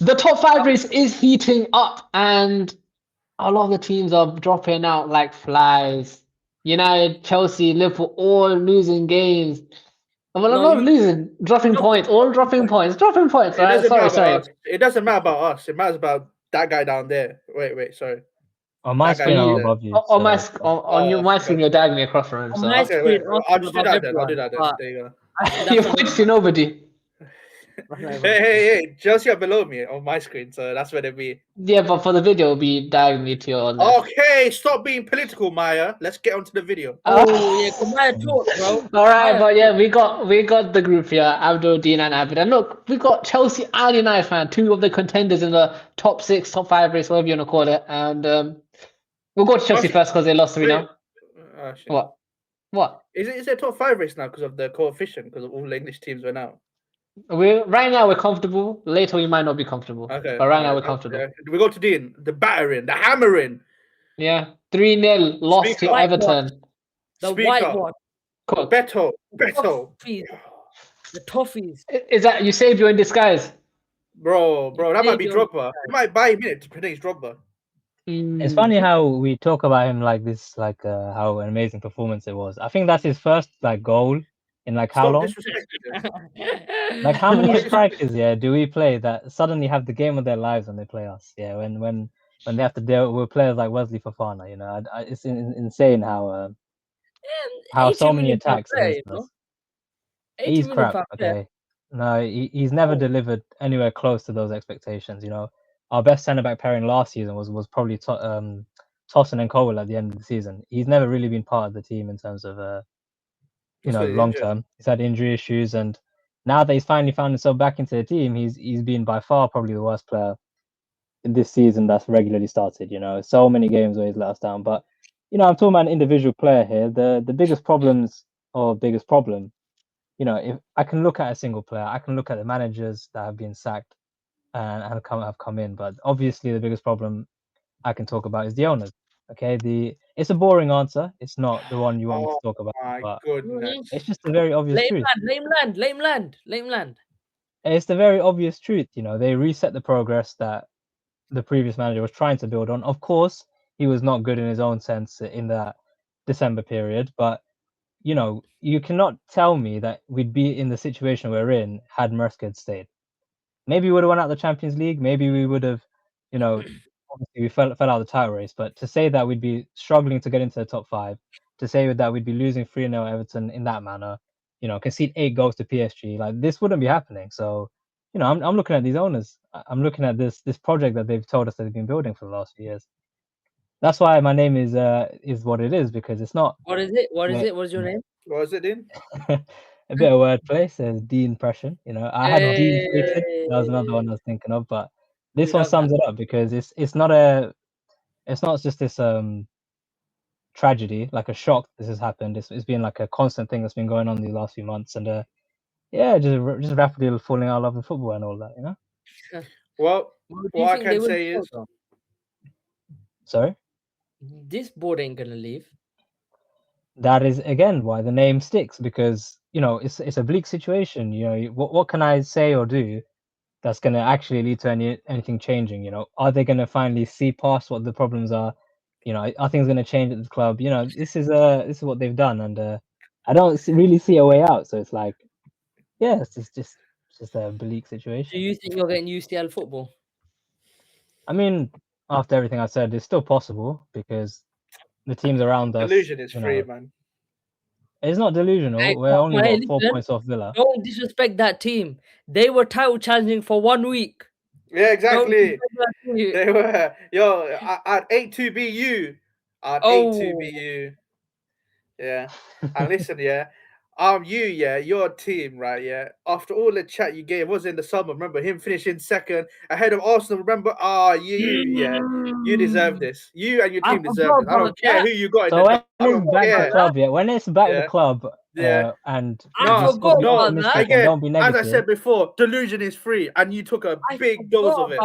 The top five race is heating up, and a lot of the teams are dropping out like flies. United, Chelsea, Liverpool, all losing games. Well, I'm No, not you losing, dropping points, all dropping points. It Right? doesn't matter Sorry, about sorry. us. It doesn't matter about us. It matters about that guy down there. Wait, sorry. On my That guy screen, I'm down You there. above you. on my So on your Oh, my for screen, God's you're sake. diagonally across from him. on my So Okay, wait. screen, I'll Arsenal just do above that then. I'll do everyone. that then. But There you go. your that's not points to nobody. Hey. Chelsea are below me on my screen, so that's where they be. Yeah, but for the video, it'll be diagonally to your left. Okay, stop being political, Maya. Let's get onto the video. Oh yeah, come on, talk, bro. All right, Maya, but yeah, we got the group here, Abdul, Dean, and Abid. And look, we got Chelsea and United, fan, two of the contenders in the top six, top five race, whatever you want to call it. And we'll go to Chelsea Actually, first because they lost 3 wait. now. Shit. What? What? Is it top five race now because of the coefficient? Because of all the English teams went out. Right now we're comfortable. Later we might not be comfortable. Okay. But right now we're comfortable. We go to Dean. The battering, the hammering. Yeah. 3-0 loss Speak to up. Everton. the Speak white up. one, Cool. Beto. Toffees, the toffees. Is that you saved you in disguise? Bro, that might be Stadium. Drogba. It might buy him in to predict Drogba. it's funny how we talk about him like this, like how an amazing performance it was. I think that's his first like goal in like how Stop long? disrespecting him. Like how many strikers, do we play that suddenly have the game of their lives when they play us? Yeah, when they have to deal with players like Wesley Fofana, it's insane how so 80 many million per attacks player, against you know? us. 80 He's million crap. per player. Okay, no, he's never delivered anywhere close to those expectations. Our best centre back pairing last season was probably Tosin and Cole at the end of the season. He's never really been part of the team in terms of long term. He's had injury issues, and now that he's finally found himself back into the team, he's been by far probably the worst player in this season that's regularly started. So many games where he's let us down. But I'm talking about an individual player here. The biggest problem, if I can look at a single player, I can look at the managers that have been sacked and have come in. But obviously, the biggest problem I can talk about is the owners. Okay, it's a boring answer. It's not the one you want me to talk about, My but goodness. it's just a very obvious truth. Lame land. It's the very obvious truth. They reset the progress that the previous manager was trying to build on. Of course, he was not good in his own sense in that December period, but you cannot tell me that we'd be in the situation we're in had Merskid stayed. Maybe we would have won out the Champions League. Maybe we would have, obviously we fell out of the title race. But to say that we'd be struggling to get into the top five, to say that we'd be losing 3-0 Everton in that manner, concede 8 goals to PSG, like this wouldn't be happening. So, I'm looking at these owners. I'm looking at this project that they've told us that they've been building for the last few years. That's why my name is what it is, because it's not. What is it? What is your name? What was it, Dean? A bit of wordplay says D impression. I had Dean Fated. That was another one I was thinking of, but this one sums it up because it's not just this tragedy, like a shock. This has happened. It's been like a constant thing that's been going on these last few months, and just rapidly falling out of love with football and all that. Well, what I can say is, sorry, this board ain't gonna leave. That is again why the name sticks, because it's a bleak situation. What can I say or do that's going to actually lead to anything changing? Are they going to finally see past what the problems are? Are things going to change at the club? This is what they've done, and I don't really see a way out. So it's like, yeah, it's just a bleak situation. Do you think you're getting UCL football? I mean, after everything I said, it's still possible because the teams around us. Delusion is free, man. It's not delusional. We're only 4 points off Villa. Don't disrespect that team. They were title challenging for 1 week. Yeah, exactly. They were. Yo, at 8-2 BU. At 8-2 BU. Yeah. And listen, your team, right? Yeah. After all the chat you gave, was in the summer. Remember him finishing second ahead of Arsenal. Remember, you deserve this. You and your team deserve this. I don't care who you got. So when it's back the club, when it's back the club, and again, don't be negative. As I said before, delusion is free, and you took a big dose of it.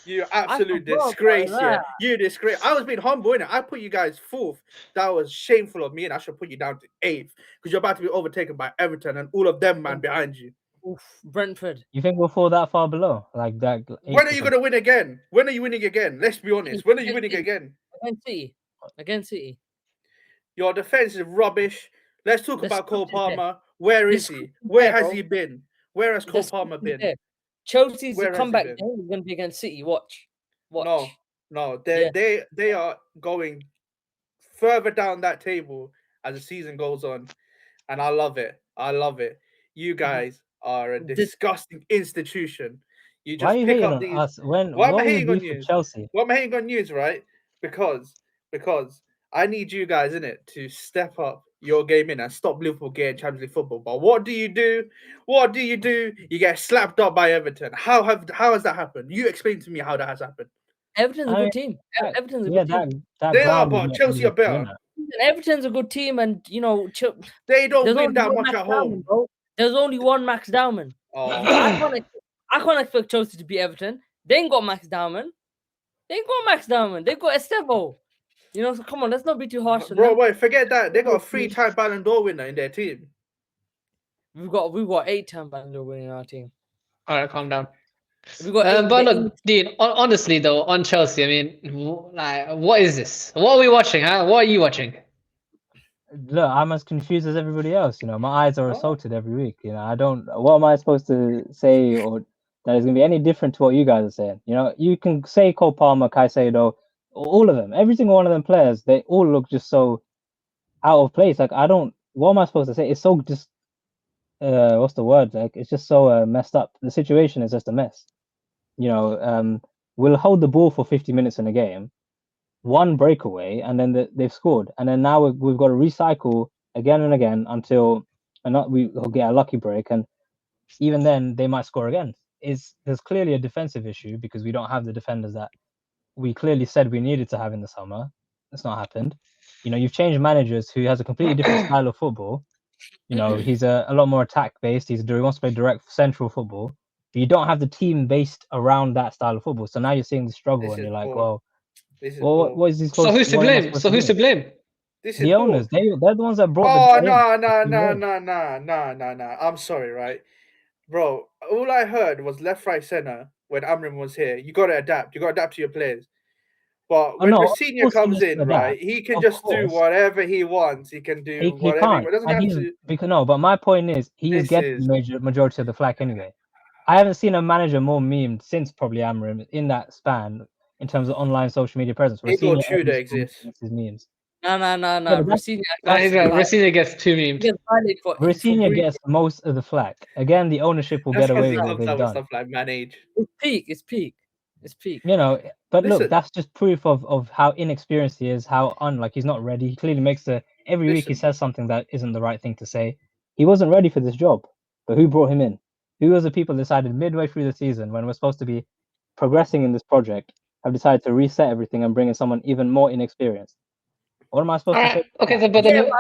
You absolute disgrace, You disgrace. I was being humble, innit? I put you guys 4th. That was shameful of me, and I should put you down to 8th because you're about to be overtaken by Everton and all of them, man, behind you. Oof, Brentford. You think we'll fall that far below? Like that? When are you going to win again? When are you winning again? Let's be honest. When are you winning again? Against City. Against City. Your defense is rubbish. Let's talk The about Cole script is there. Palmer. Where The is he? script is Where there, has bro. he been? Where has The Cole script Palmer is been? there. Chelsea's Where has he comeback been? game is going to be against City. Watch. No, no. Yeah. They are going further down that table as the season goes on, and I love it. I love it. You guys are a disgusting institution. You Why are just you pick hating up on these. us? When Why am I what was the hating on beef with you? Chelsea? Why am I hating on you, right? Because I need you guys in it to step up your game in and stop Liverpool getting Champions League football. But what do you do? What do? You get slapped up by Everton. How has that happened? You explain to me how that has happened. Everton's a I mean, good team. Everton's a yeah, good team. that They are, ground is but not Chelsea are easy to better. win at. Everton's a good team, and They don't there's win only that one much Max at Diamond, home. bro. There's only one Max Diamond. Oh. I can't expect Chelsea to beat Everton. They ain't got Max Diamond. They got Estevo. So come on, let's not be too harsh on Bro, them. wait, forget that. They got a 3-time Ballon d'Or winner in their team. We've got 8-time Ballon d'Or winner in our team. All right, calm down. We got But look, Dean. Honestly, though, on Chelsea, I mean, like, what is this? What are we watching? Huh? What are you watching? Look, I'm as confused as everybody else. My eyes are assaulted every week. I don't. What am I supposed to say, or that is going to be any different to what you guys are saying? You can say Cole Palmer, Caicedo, all of them, every single one of them players. They all look just so out of place. Like I don't. What am I supposed to say? It's so just. What's the word? Like it's just so messed up. The situation is just a mess. We'll hold the ball for 50 minutes in a game, one breakaway, and then they've scored, and then now we've got to recycle again and again until we'll get a lucky break, and even then they might score again. There's clearly a defensive issue because we don't have the defenders that we clearly said we needed to have in the summer. It's not happened. You've changed managers who has a completely different style of football. He's a lot more attack based. He wants to play direct central football. But you don't have the team based around that style of football. So now you're seeing the struggle, and you're like, well, what is he supposed? So who's to What am I blame? supposed So to who's do? to blame? The owners. They're the ones that brought Oh, the guy in. no. I'm sorry, right? Bro, all I heard was left, right, center when Amrin was here. You got to adapt. You got to adapt to your players. But when Rosenior comes in, right, he can just do whatever he wants. He can do whatever he can't. wants. Doesn't have to. But my point is, he is getting the majority of the flack anyway. I haven't seen a manager more memed since probably Amrin in that span in terms of online social media presence. Igor Tudor exists. His memes. No. Rosenior Rosenior gets two memes. Rosenior gets most of the flack. Again, the ownership will get away with what they've done. Stuff like manage. It's peak. But look, that's just proof of how inexperienced he is, how he's not ready. He clearly makes every week he says something that isn't the right thing to say. He wasn't ready for this job. But who brought him in? Who was the people decided midway through the season when we're supposed to be progressing in this project have decided to reset everything and bring in someone even more inexperienced? What am I supposed to say? Okay, but then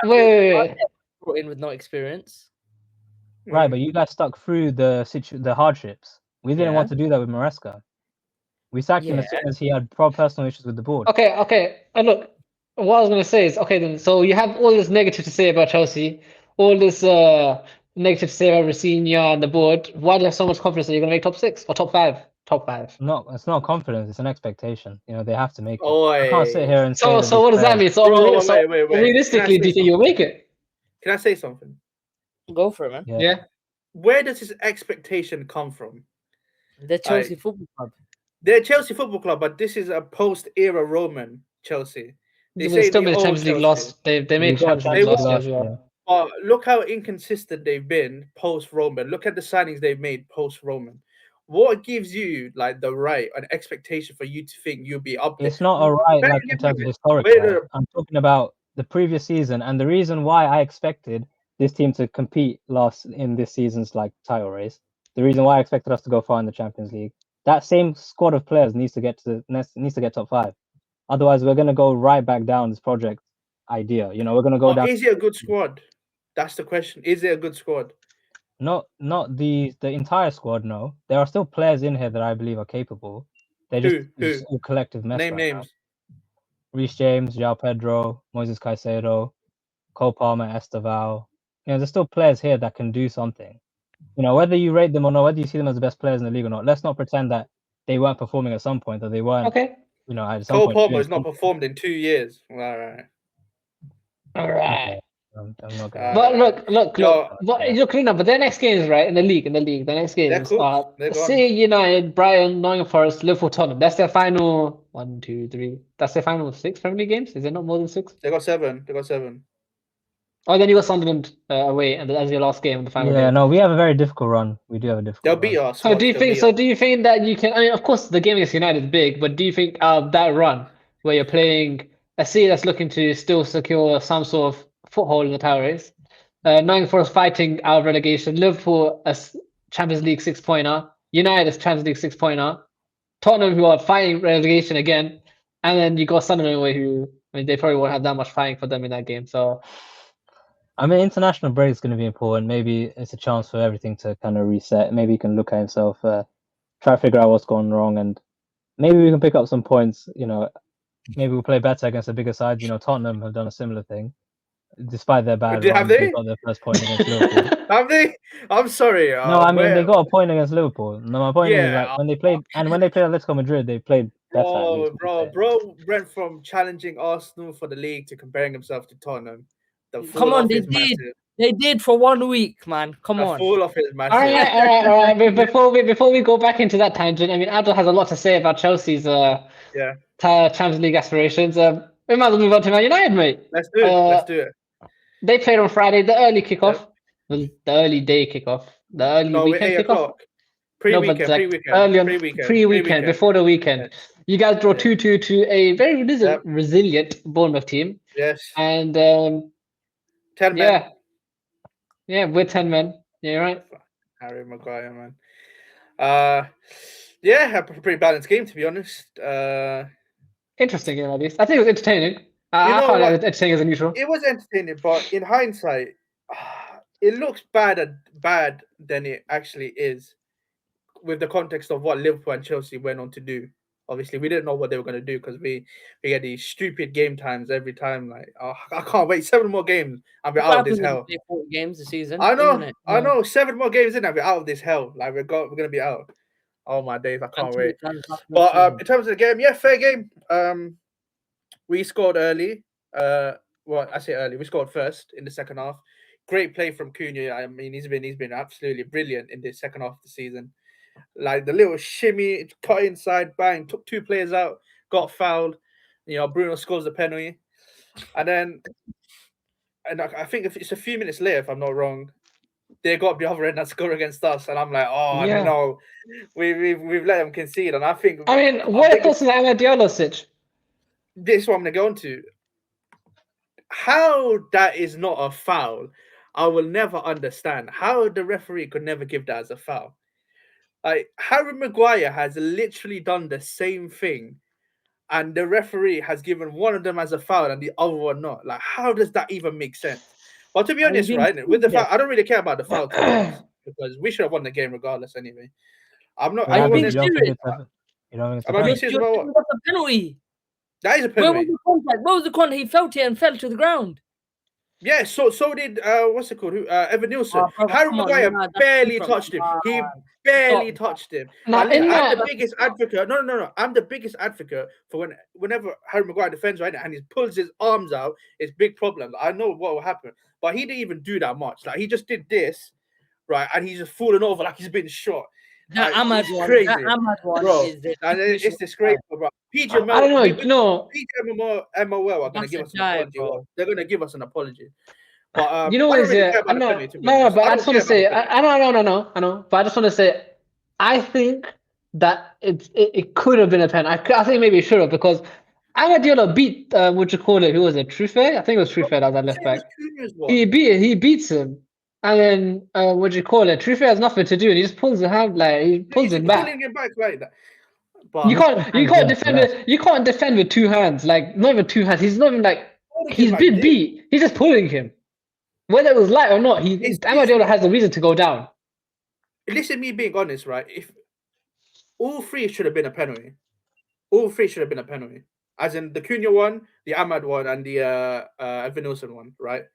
wait. Brought in with no experience. Right, but you guys stuck through the hardships. We didn't want to do that with Maresca. We sacked him as soon as he had personal issues with the board. Okay. Look, what I was going to say is, okay, then, so you have all this negative to say about Chelsea, all this negative to say about Rosenior and the board. Why do you have so much confidence that you're going to make top 6 or top 5? Top 5. No, it's not confidence. It's an expectation. They have to make it. I can't sit here and say. So what does that mean? So, wait. realistically, do you think you'll make it? Can I say something? Go for it, man. Yeah. Where does his expectation come from? The Chelsea Football Club. They're Chelsea Football Club, but this is a post-era Roman Chelsea. They still made the Champions League loss. They made Champions League loss as well. But look how inconsistent they've been post-Roman. Look at the signings they've made post-Roman. What gives you the right and expectation for you to think you'll be up there? It's not a right in terms of historic. I'm talking about the previous season, and the reason why I expected this team to compete in this season's title race. The reason why I expected us to go far in the Champions League. That same squad of players needs to get top 5. Otherwise, we're going to go right back down this project idea. We're going to go down. Is it a good squad? That's the question. Is it a good squad? Not the entire squad. No, there are still players in here that I believe are capable. They're just a collective mess. Name names. Reece James, João Pedro, Moises Caicedo, Cole Palmer, Esteval. There's still players here that can do something. you know, whether you rate them or not, whether you see them as the best players in the league or not, let's not pretend that they weren't performing at some point, or they weren't, Okay. you know, at some Cole point. Palmer has not performed in 2 years. Right. All right. Okay. I'm not gonna. But look. Yo, Look, but their next games, right, in the league, the next they're games cooked. are They're gone. City, United, Brighton, Nottingham Forest, Liverpool, Tottenham. That's their final 1, 2, 3. That's their final 6 Premier League games. Is it not more than 6? They got 7. They got 7. Oh, then you got Sunderland away, and as your last game of the final Yeah, day. no, we have a very difficult run. We do have a They'll difficult beat run. us. So watch, do you they'll think? beat So us. do you think that you can? I mean, of course, the game against United is big, but do you think that run where you're playing a city that's looking to still secure some sort of foothold in the title race, Nottingham Forest fighting out of relegation, Liverpool as Champions League 6-pointer, United as Champions League 6-pointer, Tottenham who are fighting relegation again, and then you got Sunderland away who, I mean, they probably won't have that much fighting for them in that game. So I mean, international break is going to be important. Maybe it's a chance for everything to kind of reset. Maybe he can look at himself, try to figure out what's gone wrong, and maybe we can pick up some points. You know, maybe we'll play better against the bigger sides. You know, Tottenham have done a similar thing. Despite their bad Have run, they? they got their first point against Liverpool. Have they? I'm sorry. No, I mean they got a point against Liverpool. No, my point is Yeah, like when they played Atletico Madrid, they played better. At least, bro went from challenging Arsenal for the league to comparing himself to Tottenham. The Come fall on, off they is did. massive. They did for 1 week, man. Come The on. fall off is all massive. right. Before we go back into that tangent, I mean, Abdul has a lot to say about Chelsea's Yeah, Champions League aspirations. We might as well move on to Man United, mate. let's do it. Let's do it. They played on Friday, the early kickoff, the early day kickoff, the early No, weekend 8 kickoff. o'clock. Pre-weekend, No, but like pre-weekend, early on pre-weekend, pre-weekend, before the weekend. Yes. You guys draw Yeah. 2-2 to a very Yep. resilient Bournemouth team. Yes. And 10 men. yeah, with 10 men. Yeah, right. Harry Maguire, man. Yeah, a pretty balanced game to be honest. Interesting game at least. I think it was entertaining. I know found it what? entertaining as a neutral. It was entertaining, but in hindsight, it looks bad than it actually is, with the context of what Liverpool and Chelsea went on to do. Obviously, we didn't know what they were going to do because we had these stupid game times every time. Like, I can't wait 7 more games and we're out of this hell. 40 games this season. I isn't it? know. 7 more games in and we're out of this hell. Like we're gonna be out. Oh my days, I can't wait. But in terms of the game, yeah, fair game. We scored early. Well, I say early. We scored first in the second half. Great play from Cunha. I mean, he's been absolutely brilliant in the second half of the season. Like the little shimmy, cut inside, bang, took 2 players out, got fouled. You know, Bruno scores the penalty, and then, I think if it's a few minutes later, if I'm not wrong, they got the other end and score against us, and I'm like, oh Yeah. no, we've let them concede, and I think. I mean, what are your thoughts on the Ahmed Diallo sitch? This is what I'm gonna go on to. How that is not a foul, I will never understand. How the referee could never give that as a foul. Like Harry Maguire has literally done the same thing, and the referee has given one of them as a foul and the other one not. Like, how does that even make sense? But to be honest, right, with the foul, I don't really care about the foul, to be honest, because we should have won the game regardless anyway. I'm not. Wait, I don't Are you want being to. serious? You don't think it's a Am I being penalty? serious about what? That's a penalty. That is a Where was penalty. the contact? Where was the contact? He felt it and fell to the ground. Yeah, so did what's it called? Evan Nielsen. Oh, brother, Harry come on, Maguire nah, that's barely different. touched him. He barely touched him. Now, And listen, in I'm that- the biggest advocate. No. I'm the biggest advocate for whenever Harry Maguire defends right now and he pulls his arms out, it's big problems. I know what will happen, but he didn't even do that much. Like he just did this, right, and he's just falling over like he's been shot. That Like, Ahmad it's one, crazy, that Ahmad one bro. is the And it's disgraceful, bro. PJ I don't know. No, MOL are going to That's give a us an dive, apology. bro. They're going to give us an apology. But you know I what don't is really it? care about the No, penalty, to be no, honest. but I don't just want to care say, about the penalty. I know, but I just want to say, I think that it could have been a pen. I think maybe it should have because Ahmed Diallo beat what you call it? Who was it? Trufe? I think it was Trufe that was at left Same as back. Cunha's one. He beats him, and then what do you call it? Trufe has nothing to do, and he just pulls the hand like he pulls He's him back. pulling him back like that. You But can't defend with 2 hands. Like not even 2 hands. He's not even like he's like been this. beat. He's just pulling him. Whether it was light or not, Ahmed Diallo has a reason to go down. Listen, me being honest, right? If all 3 should have been a penalty, all 3 should have been a penalty. As in the Cunha one, the Ahmad one, and the Evan Nielsen one, right?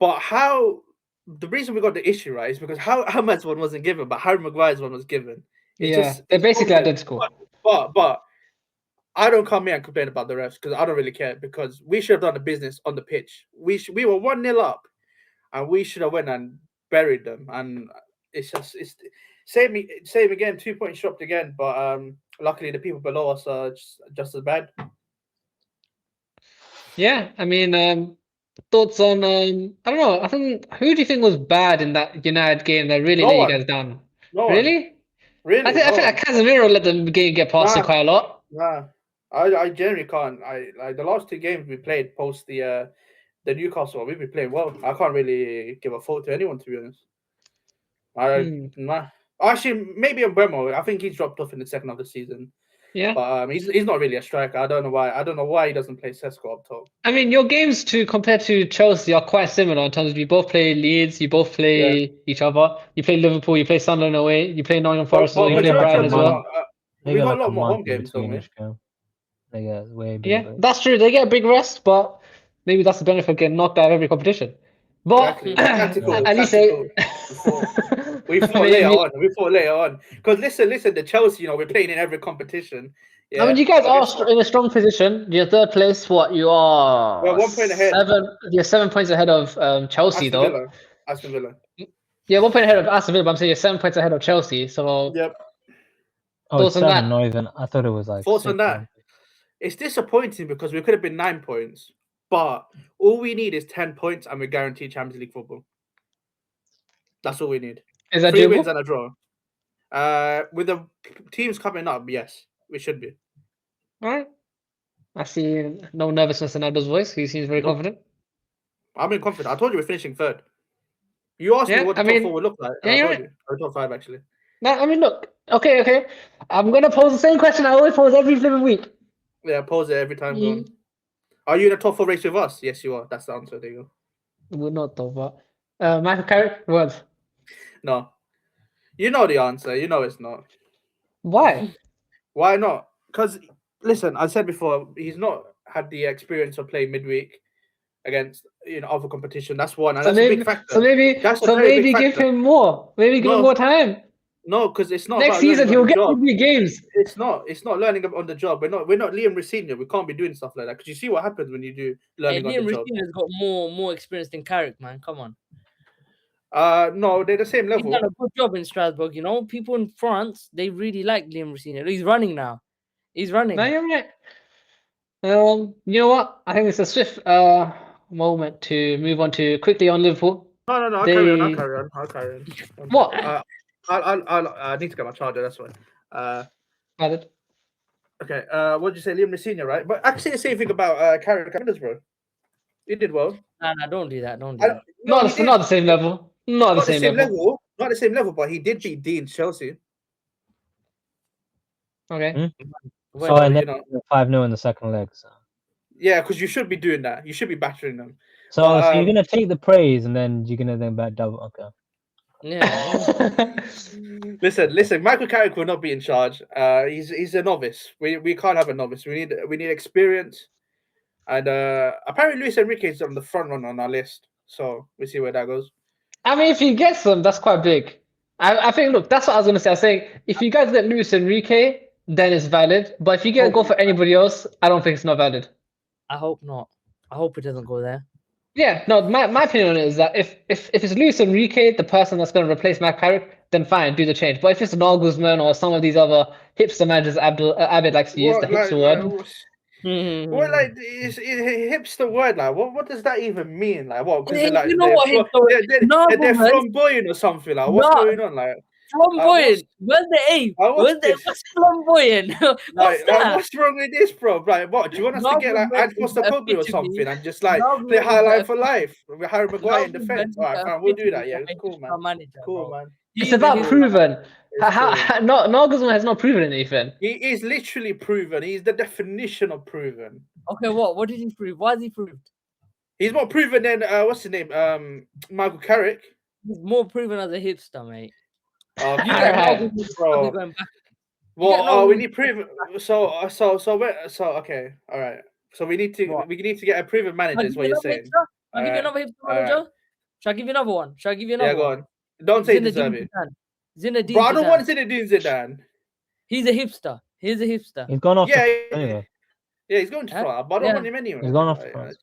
But how the reason we got the issue right is because Ahmed's one wasn't given, but Harry Maguire's one was given. They're basically identical. But I don't come here and complain about the refs because I don't really care, because we should have done the business on the pitch. We were 1-0 up, and we should have went and buried them. And it's same again. 2 points dropped again, but luckily the people below us are just as bad. Yeah, I mean, thoughts on I don't know. I think who do you think was bad in that United game that really No let one. you guys down? No one. Really? Really, I think like Casemiro let the game get past him quite a lot. Nah, I generally can't. I like the last 2 games we played post the Newcastle one, we've been playing well. I can't really give a fault to anyone, to be honest. Nah. Actually, maybe Mbeumo. I think he's dropped off in the second of the season. Yeah. But he's not really a striker. I don't know why. I don't know why he doesn't play Sesko up top. I mean, your games compared to Chelsea are quite similar in terms of you both play Leeds, you both play each other. You play Liverpool, you play Sunderland away, you play Nottingham Forest, you play Brighton as well. We got a lot more home games, don't we? They get way bigger. Yeah, that's true. They get a big rest, but maybe that's the benefit of getting knocked out of every competition. But at least we fought later on. Because listen, the Chelsea, we're playing in every competition. Yeah? I mean, you guys are in a strong position. You're third place. What you are? We're 1 point ahead. You're 7 points ahead of Chelsea, Aston Villa. Yeah, 1 point ahead of Aston Villa. But I'm saying you're 7 points ahead of Chelsea. So yep. Oh, it's 7, not even. I thought it was like. Thoughts on that? It's disappointing because we could have been 9 points, but all we need is 10 points, and we're guaranteed Champions League football. That's all we need. Is that 3 doable? wins and a draw. With the teams coming up, yes, we should be. All right. I see no nervousness in Aldo's voice. He seems very confident. I'm in confident. I told you we're finishing third. You asked me what the top 4 would look like. I told you. Or top 5, actually. No, I mean, look. Okay. I'm going to pose the same question I always pose every flipping week. Yeah, pose it every time. Go on. Are you in a top 4 race with us? Yes, you are. That's the answer. There you go. We're not, though, but Michael Carrick, what? No. You know the answer. You know it's not. Why? Why not? Because, listen, I said before, he's not had the experience of playing midweek against other competition. That's one, and that's a big factor. So maybe give him more. Maybe give him more time. No, because it's not. Next season he'll get 3 games. It's not learning on the job. We're not Liam Rosenior. We can't be doing stuff like that, because you see what happens when you do learning on the job. Liam Rosenior's got more experience than Carrick, man. Come on. No, they're the same level. He's done a good job in Strasbourg. People in France, they really like Liam Rosenior. He's running now. He's running. No, you're right. You know what? I think it's a swift moment to move on to quickly on Liverpool. No. I'll carry on. What? I need to get my charger. That's why. Added. Okay. What did you say, Liam Rosenior, right? But actually, the same thing about Carrick, bro. He did well. No, don't do that. Not the same level. Not the same level. Not the same level, but he did beat Dean Chelsea. Okay. So and then 5-0 in the second leg. So. Yeah, because you should be doing that. You should be battering them. So you're gonna take the praise and then you're gonna then back double. Okay. Yeah. Listen. Michael Carrick will not be in charge. He's a novice. We can't have a novice. We need experience. And apparently Luis Enrique is on the front run on our list. So we'll see where that goes. I mean, if he gets them, that's quite big. I think, look, that's what I was going to say. I was saying, if you guys get Luis Enrique, then it's valid. But if you go for anybody else, I don't think it's not valid. I hope not. I hope it doesn't go there. Yeah, no, my opinion on it is that if it's Luis Enrique, the person that's going to replace Matt Carrick, then fine, do the change. But if it's Nagelsmann or some of these other hipster managers Abid likes to use, the hipster word. What is hipster word? Like, what does that even mean? Like, what? Because they're flamboyant or something. Like, what's going on? Like, flamboyant. Where's the A? What's flamboyant? What's wrong with this, bro? Like, what? Do you want us to get like Postecoglou or something and just like play highlight for life with Harry Maguire in defense? All right, fine, we'll do that. Yeah, it's cool, man. Cool, man. It's about proven. Nagelsmann has not proven anything. He is literally proven. He's the definition of proven. Okay, what did he prove? Why has he proved? He's more proven than what's his name? Michael Carrick. He's more proven as a hipster, mate. Bro. Well, we need proven. So okay, all right. So we need to get a proven manager. Is what you're saying? I'll give you another hipster manager. Shall I give you another one? Shall I give you Yeah, another go one? on. Don't say Zinedine deserve it. Zidane. Zinedine Bro, I don't Zidane. want Zinedine Zidane. He's a hipster. He's a hipster. He's gone off Yeah, the anyway. yeah, he's going to Huh? France, but I don't Yeah. want him anyway. He's gone off to France.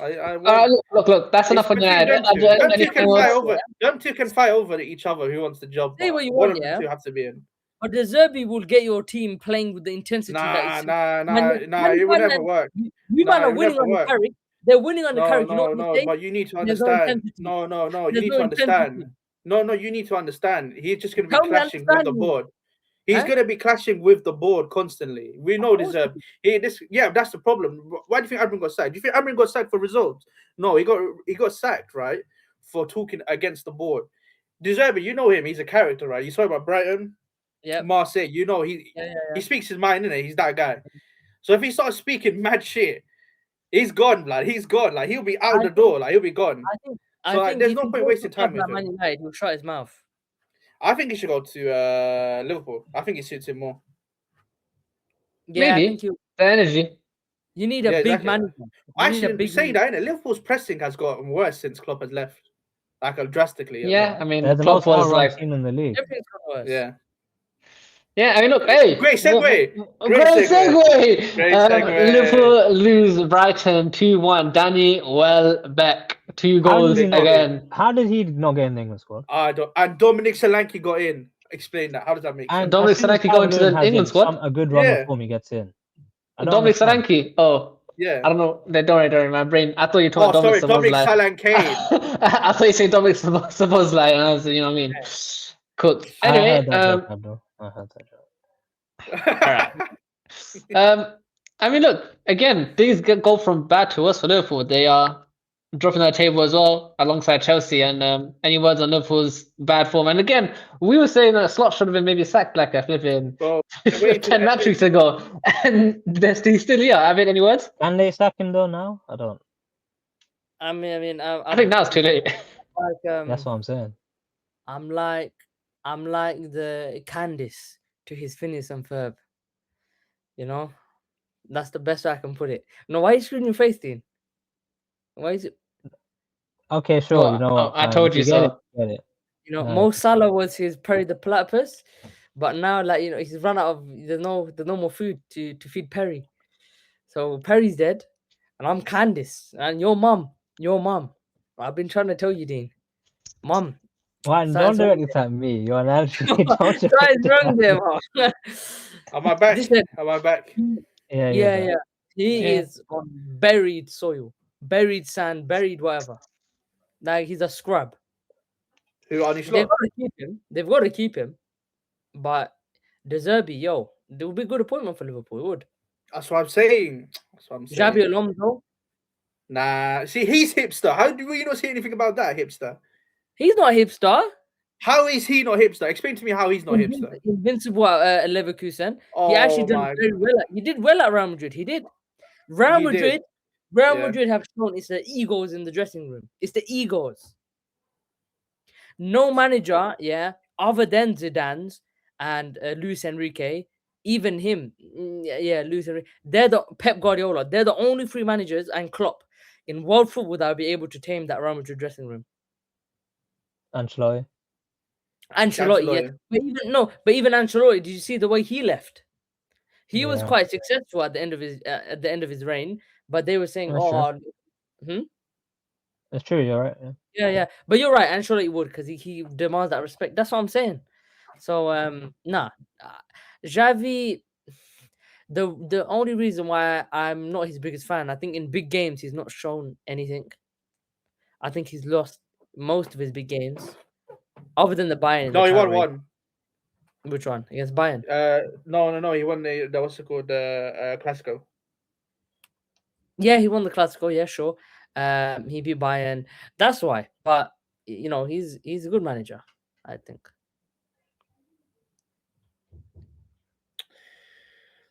I want. Look. That's It's enough on between United. them two. Them two can Anyone fight else? over. Them two can fight over each other. Who wants the job? Say But what you one want, of them yeah. two have to be in. But De Zerbi will get your team playing with the intensity that Nah. It will never work. You man are winning on the carry. They're winning on the carry. You know what No. I'm saying? But you need to There's no understand. intensity. No. You There's need no to understand. intensity. No. You need to understand. He's just going to be Help me clashing with the understand you. board. He's Huh? going to be clashing with the board constantly. We know course. Deserve. Yeah, that's the problem. Why do you think Amrin got sacked? Do you think Amrin got sacked for results? No, he got sacked, right, for talking against the board. Deserve, you know him. He's a character, right? You saw about Brighton, Marseille. You know he speaks his mind, innit? He's that guy. So if he starts speaking mad shit, he's gone, lad. He's gone. Like he'll be out the door. Like he'll be gone. I think there's no point wasting time with him. Man United, he'll shut his mouth. I think he should go to Liverpool. I think it suits him more. Yeah, Maybe. I think The energy. you need a big manager. Actually, saying that, innit? Liverpool's pressing has gotten worse since Klopp has left, like drastically. Yeah, I mean, They're the Klopp most was like, team in the league. Everything's got worse. Yeah. Yeah, I mean, look, hey, Great segue. Great segue. Great segue. Liverpool lose Brighton 2-1. Danny Welbeck, 2 goals again. How did he not get in the England squad? And Dominic Solanke got in. Explain that. How does that make sense? And Dominic Solanke going to the England squad. A good run of form, he gets in. Dominic Solanke. Oh, yeah. I don't know. Don't worry, my brain. I thought you talked Dominic Solanke. I thought you said Dominic Solanke, and I was, you know what I mean. Cool. Anyway, I heard that joke. All right. I mean, look, again, things go from bad to worse for Liverpool. They are dropping their table as well, alongside Chelsea. And any words on Liverpool's bad form? And again, we were saying that Slot should have been maybe sacked like a flipping 10 match weeks ago, and he's still here. I mean, any words? Can they sack him though now? I don't. I think now it's too late. Like, that's what I'm saying. I'm like the Candice to his Phineas and Ferb. You know, that's the best way I can put it. No, why are you screwing your face, Dean? Why is it? Okay, sure. Well, you know what? I told you so. Get it. You know, Mo Salah was his Perry the Platypus, but now, like, you know, he's run out of there's no more food to feed Perry. So Perry's dead, and I'm Candice, and your mum. I've been trying to tell you, Dean. Mum. Why don't direct it at me? You're an allergy. Something's wrong there, Mum. Am I back? Yeah. He is on buried soil, buried sand, buried whatever. Like he's a scrub. Who are these? They've got to keep him. But De Zerbi, it would be a good appointment for Liverpool. It would. That's what I'm saying. Xabi Alonso. Nah, see, he's hipster. How do you not say anything about that, hipster? He's not hipster. How is he not hipster? Explain to me how he's not hipster. Invincible at Leverkusen. He actually did very well. He did well at Real Madrid. He did. Real Madrid have shown it's the egos in the dressing room. It's the egos. No manager, other than Zidane's and Luis Enrique, even him, Luis Enrique. They're the Pep Guardiola. They're the only 3 managers and Klopp in world football that will be able to tame that Real Madrid dressing room. Ancelotti, yeah. But even Ancelotti, did you see the way he left? He was quite successful at the end of his reign, but they were saying, That's true. You're right. Yeah. But you're right. Ancelotti would, because he demands that respect. That's what I'm saying. So Xavi. The only reason why I'm not his biggest fan, I think in big games he's not shown anything. I think he's lost most of his big games, other than the Bayern. No, he won one. Which one? Against Bayern? No. He won the what's it called, the Clasico. Yeah, he won the Clasico. Yeah, sure. He beat Bayern. That's why. But you know, he's a good manager, I think.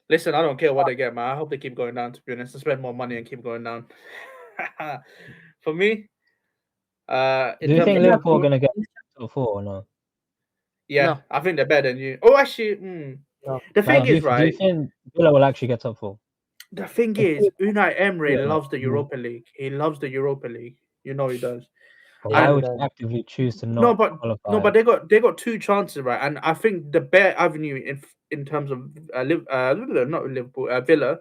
Listen, I don't care what they get, man. I hope they keep going down, to be honest. To spend more money and keep going down. For me, do you think Liverpool are going to get top 4 or no? Yeah, no. I think they're better than you. Oh, actually, no. The thing is, right? Do you think Villa will actually get top 4? The thing is, Unai Emery loves the Europa League. He loves the Europa League. You know he does. Why would you actively choose to not qualify? No, but they got 2 chances, right? And I think the better avenue in terms of not Liverpool, Villa,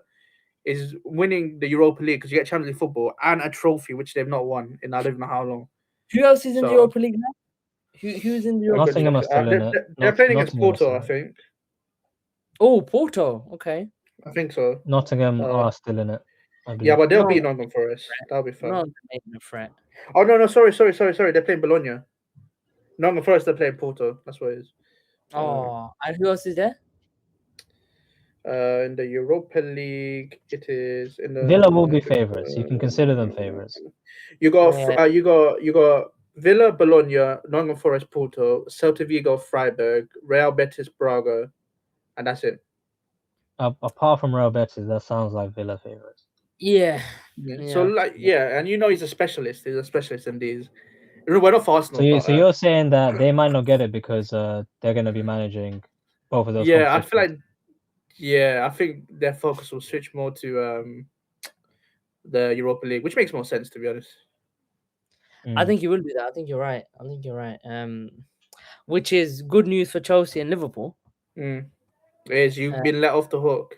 is winning the Europa League, because you get Champions League football and a trophy which they've not won in I don't know how long. Who else is in the Europa League now? Who's in the Europa League? Nottingham are still in it. They're playing against Porto, I think. Oh, Porto. Okay. I think so. Nottingham are still in it. Yeah, but they'll beat Nottingham Forest. That'll be fun. No, ain't no threat. Oh no, sorry. They're playing Bologna. Nottingham Forest, they're playing Porto. That's what it is. Oh, and who else is there? In the Europa League, it is in the Villa will be favourites. You can consider them favourites. You got Villa, Bologna, Nottingham Forest, Porto, Celta Vigo, Freiburg, Real Betis, Braga, and that's it. Apart from Real Betis, that sounds like Villa favourites. Yeah. So and he's a specialist. He's a specialist in these. We're not for Arsenal. So you're saying that they might not get it because they're going to be managing both of those. Yeah, I feel like. Yeah, I think their focus will switch more to the Europa League, which makes more sense, to be honest. I think you will do that. I think you're right. Which is good news for Chelsea and Liverpool. Is you've been let off the hook.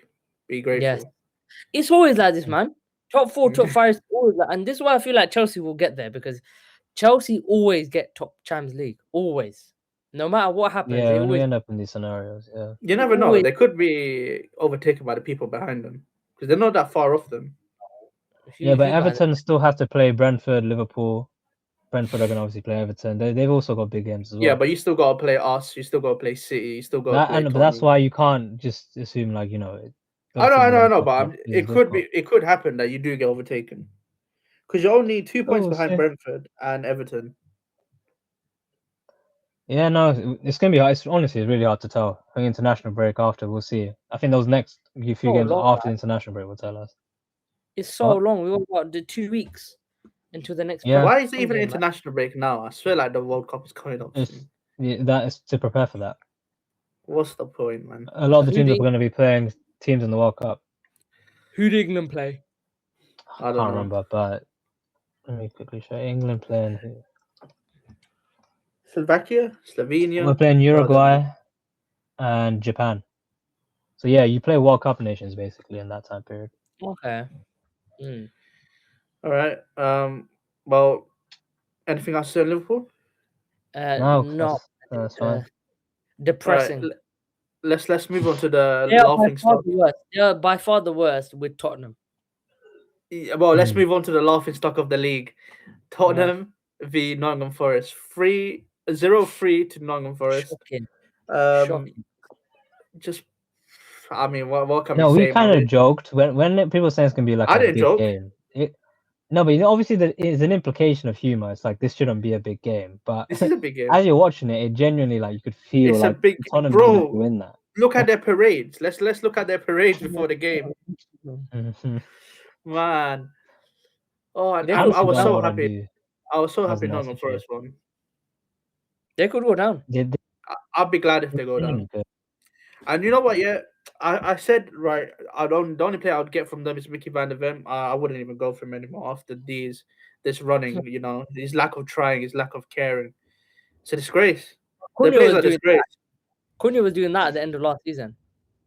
Be grateful. Yes. It's always like this, man. Top 4, top 5, always like, and this is why I feel like Chelsea will get there, because Chelsea always get top Champions League. Always. No matter what happens. Yeah, when we end up in these scenarios, yeah. You never know. They could be overtaken by the people behind them, because they're not that far off them. Yeah, but Everton still have to play Brentford, Liverpool. Brentford are going to obviously play Everton. They've also got big games as well. Yeah, but you still got to play us. You still got to play City. You still got to play but that's why you can't just assume, like, you know. I know, but it could happen that you do get overtaken, because you're only 2 points behind Brentford and Everton. Yeah, no, it's gonna be hard. It's honestly really hard to tell. I think international break after, we'll see. I think those next few games after the international break will tell us. It's so long. We only got the 2 weeks until the next. Yeah. Why is it even international break now? I swear like the World Cup is coming up. That is to prepare for that. What's the point, man? A lot of the teams are going to be playing teams in the World Cup. Who did England play? I can't remember, but let me quickly show England playing who. Slovenia. We're playing Uruguay and Japan. So yeah, you play World Cup nations basically in that time period. Okay. All right. Well, anything else to say on Liverpool? No. That's fine. Depressing. Right, let's move on to the laughing stock. They're by far the worst with Tottenham. Well, let's move on to the laughing stock of the league. Tottenham v Nottingham Forest. 0-3 to Nottingham Forest. Shocking. Just, I mean, what can we say? No, we kind of joked when people say it's gonna be like a big game. No, but obviously there is an implication of humor. It's like this shouldn't be a big game, but this is a big game. As you're watching it, it genuinely like you could feel it's like a big bro. Win that. Look at their parades. Let's look at their parades before the game. Man, oh, I was so happy. I was so happy Nottingham Forest won. They could go down. I'd be glad if they go down. And you know what? Yeah, I said right. The only player I'd get from them is Mickey Van der Ven. I wouldn't even go for him anymore after this running. You know, his lack of trying, his lack of caring. It's a disgrace. The players are a disgrace. Cunha was doing that at the end of last season.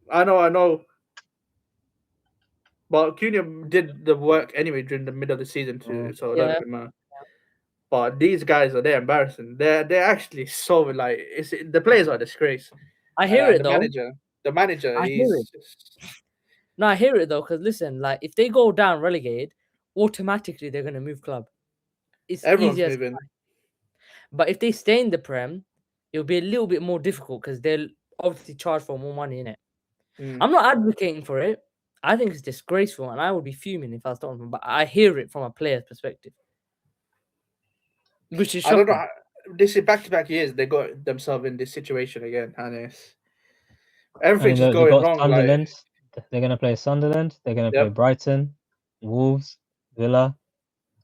I know. But Cunha did the work anyway during the middle of the season too, so it doesn't matter. But these guys they're embarrassing. They're actually so like the players are a disgrace. I hear it though. The manager. I hear it though, because listen, like if they go down relegated, automatically they're gonna move club. Everyone's moving. But if they stay in the Prem, it'll be a little bit more difficult because they'll obviously charge for more money in it. I'm not advocating for it. I think it's disgraceful, and I would be fuming if I was talking. But I hear it from a player's perspective, which is shocking. I don't know. This is back-to-back years they got themselves in this situation again, and everything's just going wrong. Sunderland. They're gonna play Sunderland. They're gonna play Brighton, Wolves, Villa,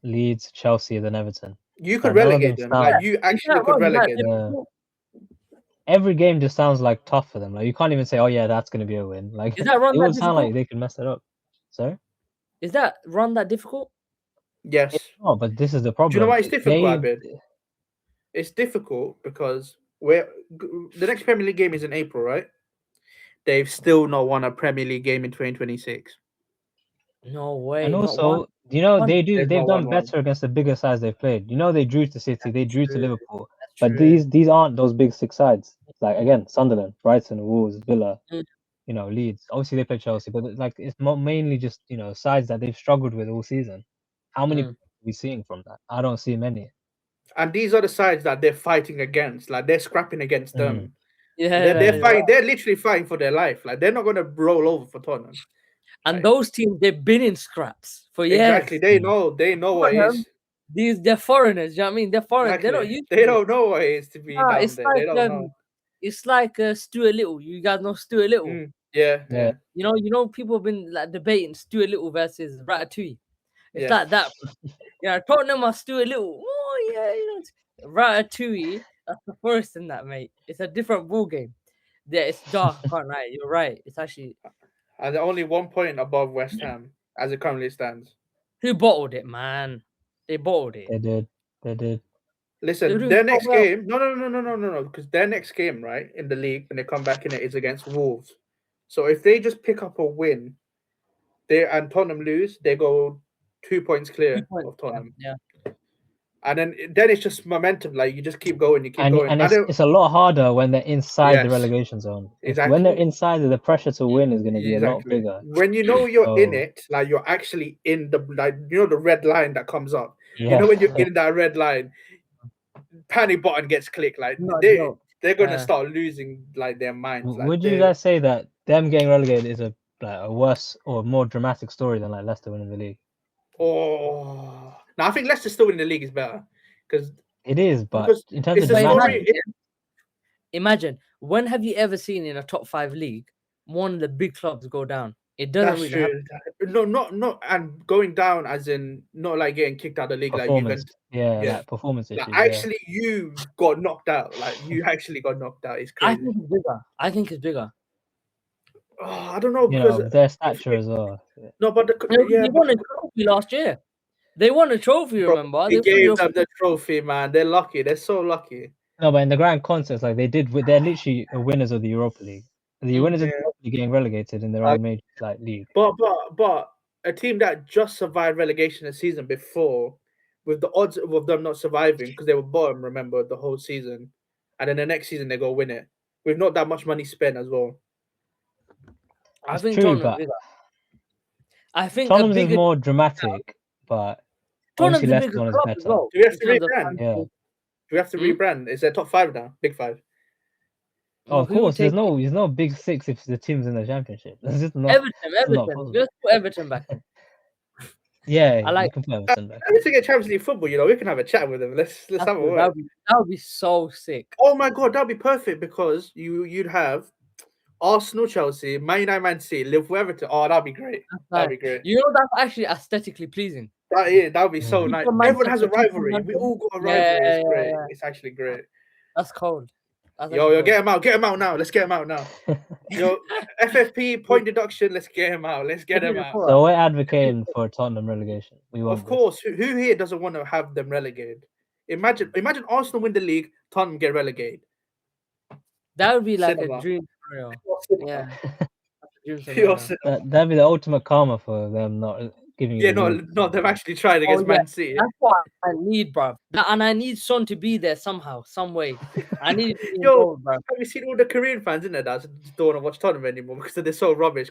Leeds, Chelsea, then Everton. You could relegate them. Like you actually could relegate them. Every game just sounds like tough for them. Like you can't even say, "Oh yeah, that's going to be a win." Like it would sound like they could mess that up. Sorry, is that run that difficult? Yes. Oh, but this is the problem. Do you know why it's difficult, Abid? It's difficult because the next Premier League game is in April, right? They've still not won a Premier League game in 2026. No way. And also, you know, they've done won better against the bigger sides they've played. You know, they drew to City, they drew to Liverpool, but true. these aren't those big six sides. Like again, Sunderland, Brighton, Wolves, Villa, Mm. you know, Leeds. Obviously, they play Chelsea, but like it's mainly just sides that they've struggled with all season. How many are we seeing from that? I don't see many. And these are the sides that they're fighting against. Like they're scrapping against them. Yeah, they're fighting. They're literally fighting for their life. Like they're not going to roll over for Tottenham. And those teams, they've been in scraps for years. Exactly. They know what it is. They're foreigners. You know what I mean? They're foreigners. Exactly. They're not used. They don't know what it is to be down it's there. like, They don't know. It's like Stuart Little. You guys know Stuart Little? Yeah. You know, people have been like debating Stuart Little versus Ratatouille. It's like that. Yeah, Tottenham are Stuart Little. Oh yeah, you know, Ratatouille. That's the first in that, mate. It's a different ball game. Yeah, it's dark. I can't lie. You're right. It's actually. And they're only 1 point above West Ham as it currently stands. Who bottled it, man? They bottled it. They did. Listen, their next game. No. Because their next game, right, in the league when they come back in it is against Wolves. So if they just pick up a win, and Tottenham lose, they go 2 points clear of Tottenham. Yeah. And then it's just momentum. Like you just keep going, going. And it's a lot harder when they're inside the relegation zone. Exactly. When they're inside, the pressure to win is going to be a lot bigger. When you know you're in it, like you're actually in the the red line that comes up. Yeah. You know when you're in that red line, panic button gets clicked. Like they're gonna start losing like their minds. Like, would you guys say that them getting relegated is a worse or more dramatic story than like Leicester winning the league? Oh, now I think Leicester still in the league is better because it is, but in terms of imagine when have you ever seen in a top 5 league one of the big clubs go down? It doesn't really happen. No, not and going down as in not like getting kicked out of the league like Juventus. Like performance issues. Actually, you got knocked out. Like you actually got knocked out. It's crazy. I think it's bigger. Oh, I don't know because their stature as well. No, but they won a trophy last year. They won a trophy. Remember? They gave them the trophy, man. They're lucky. They're so lucky. No, but in the grand context, like they're literally winners of the Europa League. The winners of the Europa League getting relegated in their own major league. But a team that just survived relegation the season before, with the odds of them not surviving because they were bottom, remember, the whole season, and then the next season they go win it with not that much money spent as well. I think Tottenham is more dramatic, but obviously Leicester one is better. Do we have to rebrand? Yeah. Do we have to rebrand? Is there top 5 now? Big 5. Oh, of course, there's no big 6 if the team's in the championship. That's just not Everton. Just put Everton back in. Yeah, I like Everton back. Every get Champions League football, we can have a chat with them. Let's have a word. That would be so sick. Oh my god, that'd be perfect because you'd have Arsenal, Chelsea, Man United, Man City, Liverpool, Everton. Oh, that'd be great. That'd be great. You know, that's actually aesthetically pleasing. That would be so nice. Everyone has a rivalry. We all got a rivalry. It's great. Yeah. It's actually great. That's cold. Yo, get him out. Get him out now. Let's get him out now. Yo, FFP point deduction. Let's get him out. Let's get him out. So we're advocating for Tottenham relegation. Of course. Who here doesn't want to have them relegated? Imagine Arsenal win the league, Tottenham get relegated. That would be like a dream scenario. Yeah. That'd be the ultimate karma for them not giving you. No, they've actually tried against Man City. That's what I need, bro. And I need Son to be there somehow, some way. I need to be involved, bro. Have you seen all the Korean fans in there that don't want to watch Tottenham anymore because they're so rubbish?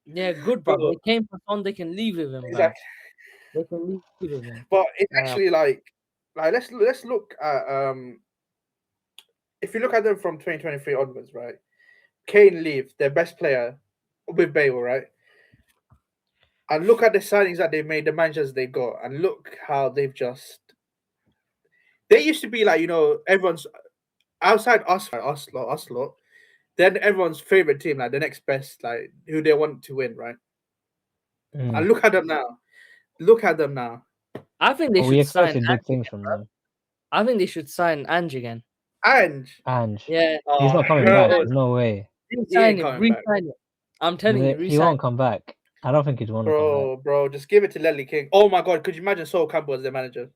Yeah, good, bro. They came for Son, they can leave with him. Exactly. Bro. They can leave with him. But it's actually like let's look at if you look at them from 2023 onwards, right? Kane leave, their best player with Bale, right? And look at the signings that they made, the managers they got, and look how they've just. They used to be like, everyone's outside Oslo, then everyone's favorite team, like the next best, like who they want to win, right? And look at them now. I think they should sign big things from them. I think they should sign Ange again. Ange. Yeah. He's not coming back. There's no way. Re-sign it. I'm telling you, he won't come back. I don't think he'd want to come back. Bro, just give it to Ledley King. Oh my God, could you imagine Sol Campbell as their manager?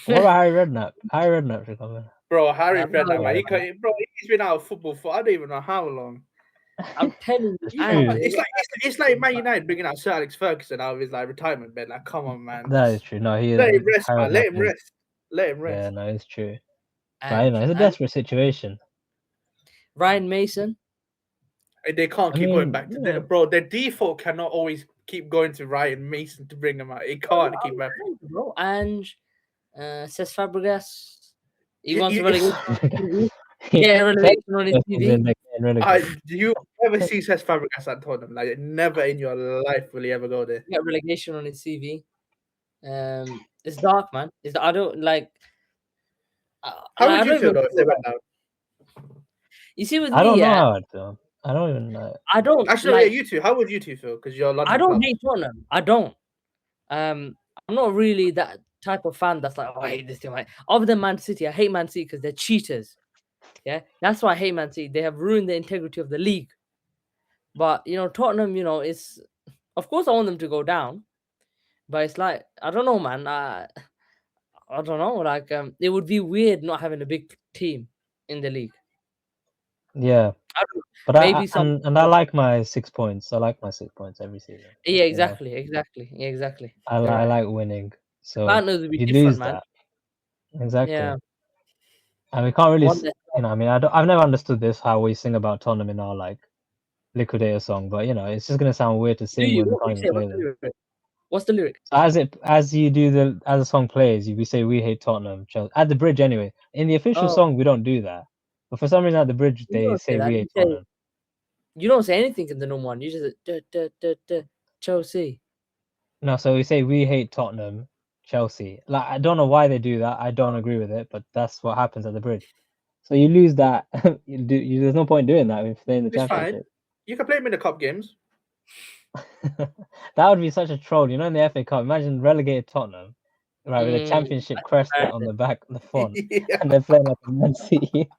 What about Harry Redknapp? Harry Redknapp should come in. Bro, Harry Yeah, Redknapp, man, yeah. he's been out of football for I don't even know how long. I'm telling you, It's like Man United bringing out Sir Alex Ferguson out of his like retirement bed. Like, come on, man. That is true. No, he Let him rest, Harry man. Let Redknapp him rest. Let him rest. Yeah, no, it's true. But you know, it's a desperate situation. Ryan Mason. They can't keep going back to that, bro. Their default cannot always keep going to Ryan Mason to bring him out. It can't keep back. Bro, and Cesc Fabregas. He wants to relegation. Yeah, relegation on his TV. Do you ever see Cesc Fabregas at Tottenham? Like, never in your life will he ever go there. Get relegation on his CV. It's dark, man. I don't like. How would you feel though if they went down? You see, with I don't me, know how I'd feel. I don't even know. I don't actually. like, yeah, you two. How would you two feel? Because you're London. I don't clubs. hate Tottenham. I don't. I'm not really that type of fan that's like, oh, I hate this team. Like, other than Man City, I hate Man City because they're cheaters. Yeah, that's why I hate Man City. They have ruined the integrity of the league. But you know, Tottenham, you know, it's of course I want them to go down, but it's like I don't know, man. I don't know. Like, it would be weird not having a big team in the league. Yeah, but maybe and I like my 6 points. I like my 6 points every season. Yeah, exactly, exactly. I like winning. So partners would be you different, lose man. that. Exactly. Yeah. And we can't really, you know, I mean, I've never understood this, how we sing about Tottenham in our like Liquidator song, but you know, it's just gonna sound weird to sing when we can't even play them. What's the lyric? So as the song plays, we say we hate Tottenham, Chelsea. At the bridge anyway. In the official song, we don't do that. But for some reason at the bridge they say we hate Tottenham. You don't say anything in the normal one. You just Chelsea. No, so we say we hate Tottenham, Chelsea. Like, I don't know why they do that. I don't agree with it, but that's what happens at the bridge. So you lose that. There's no point doing that if they're in the championship. Fine. You can play them in the cup games. That would be such a troll. You know, in the FA Cup, imagine relegated Tottenham, right, with a championship crest on the back of the font, and they're playing like a Man City.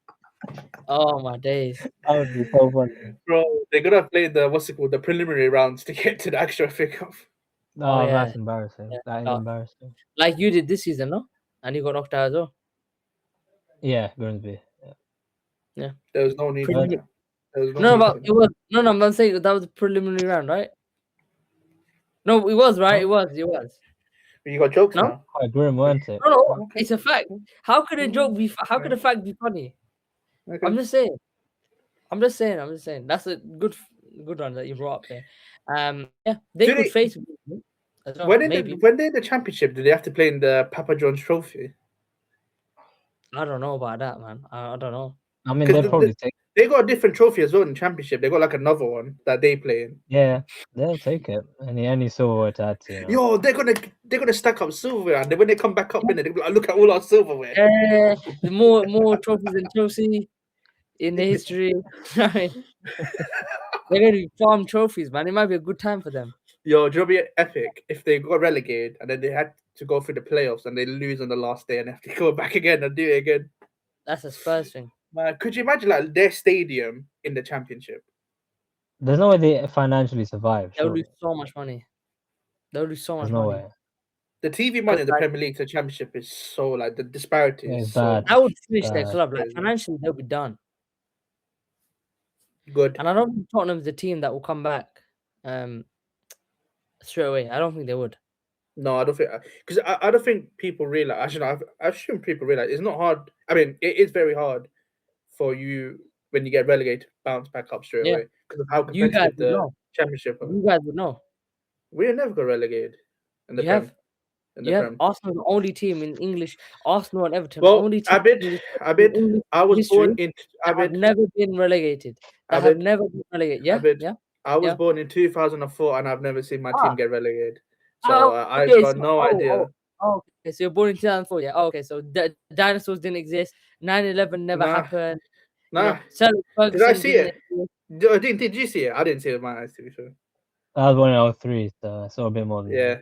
Oh my days! That would be so funny. Bro, they're gonna play the preliminary rounds to get to the actual FA Cup. Oh, yeah. That's embarrassing. Yeah. That is embarrassing. Like you did this season, no? And you got knocked out as well. Yeah, Grimsby. Yeah. There was no need. I'm not saying that was the preliminary round, right? No, it was, right? It was. You got jokes now. Quite grim, weren't it? No, it's a fact. How could a joke be? How could a fact be funny? Okay. I'm just saying. That's a good one that you brought up there. Yeah, they could face. Well, when they're in the championship, do they have to play in the Papa John's Trophy? I don't know about that, man. I don't know. I mean, they'll probably take. They got a different trophy as well in the championship. They got like another one that they play in. Yeah, they'll take it. Any silverware to add to. You know. Yo, they're gonna stack up silverware, and then when they come back up in it, they'll be like, look at all our silverware. The more trophies than Chelsea in the history. They're gonna be farm trophies, man. It might be a good time for them. Yo, do you know be epic if they got relegated and then they had to go through the playoffs and they lose on the last day and have to go back again and do it again? That's a Spurs thing. Man, could you imagine like their stadium in the championship? There's no way they financially survive. They'll lose so much money. There's no way. The TV money in the Premier League to the championship is so like the disparity is so bad. I would finish their club. Like financially, they'll be done. Good. And I don't think Tottenham's the team that will come back straight away. I don't think they would. No, I don't think, because I don't think people realize. Actually, I assume people realize it's not hard. I mean, it is very hard for you when you get relegated, bounce back up straight away because of how competitive the championship is. You guys would know. We never got relegated in the Prem. Arsenal the only team in English. Arsenal and Everton. Well, only team I was born in. Have never been relegated. Have never been relegated. Yeah. I was born in 2004, and I've never seen my team get relegated. So I've got no idea. Okay, so you're born in 2004, yeah. Okay, so the dinosaurs didn't exist. 9/11 never happened. Nah. Did I see it? Did you see it? I didn't see it with my eyes, to be fair. I was born in 2003, so I saw a bit more than you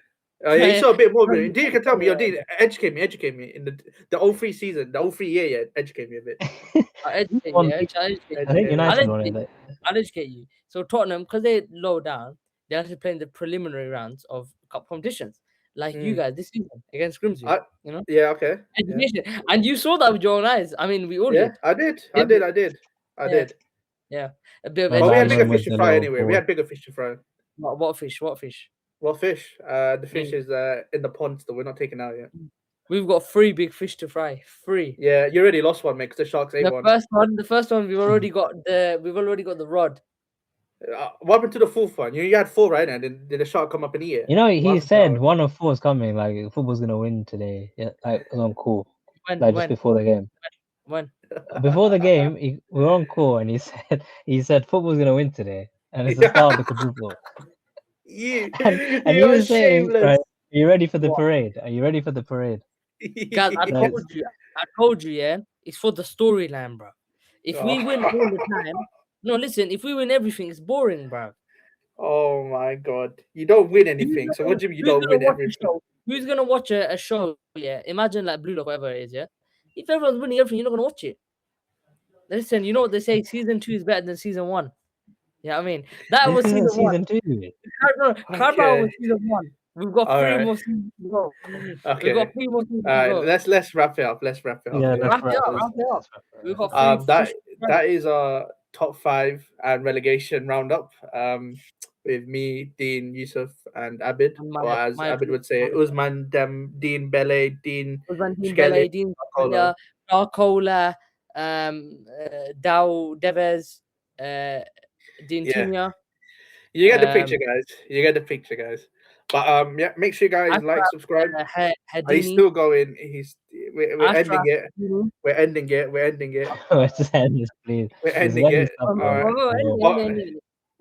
saw a bit more than you can tell me. Educate me in the 03 season, the 03 year, educate me a bit. I'll educate you. So Tottenham, because they're low down, They're actually playing the preliminary rounds of cup competitions, like you guys this season against Grimsby. You know? Yeah, okay. Education. Yeah. And you saw that with your own eyes. I mean, we all did. I did. Yeah. A bit of But we had bigger went fish with to the fry little anyway. We board. had bigger fish to fry. What fish? What fish? What fish? The fish is in the pond, so we're not taking out yet. We've got 3 big fish to fry. 3. Yeah, you already lost one, mate, because the sharks ate one. The first one, we've already got the rod. What happened to the 4th one? You had 4, right? And then did the shark come up and eat it? You know, he said 1 of 4 is coming. Like football's gonna win today. Yeah, like it was on call. Just before the game. When? Before the game, we were on call, and he said football's gonna win today, and it's the start of the quadruple. And he was saying, right, "Are you ready for the parade? Are you ready for the parade?" Guys, I told you, yeah, it's for the storyline, bro. If we win all the time, no, listen, if we win everything, it's boring, bro. Oh my god, you don't win anything. So what do you mean you don't win everything? Who's gonna watch a show? Yeah, imagine like Blue Lock, whatever it is. Yeah, if everyone's winning everything, you're not gonna watch it. Listen, you know what they say? Season 2 is better than season 1. Yeah, I mean that was season 1. 2. Carabao was season 1. We've got 3 more seasons to go. Okay. We've got 3 more seasons to go. Let's wrap it up. Yeah, wrap it up. We've got 3. That is our top 5 and relegation roundup. With me, Dean, Yusuf, and Abid, or as Abid would say, Usman, Dean, Bele, Dean, Bele, Dean, Cola, Dow, Devez, Dean Timia. You get the picture, guys. But yeah, make sure you guys like, subscribe. He's still going. We're ending it. We're ending it. Just end this, please. We're ending it. All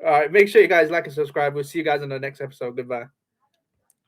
right. Make sure you guys like and subscribe. We'll see you guys in the next episode. Goodbye.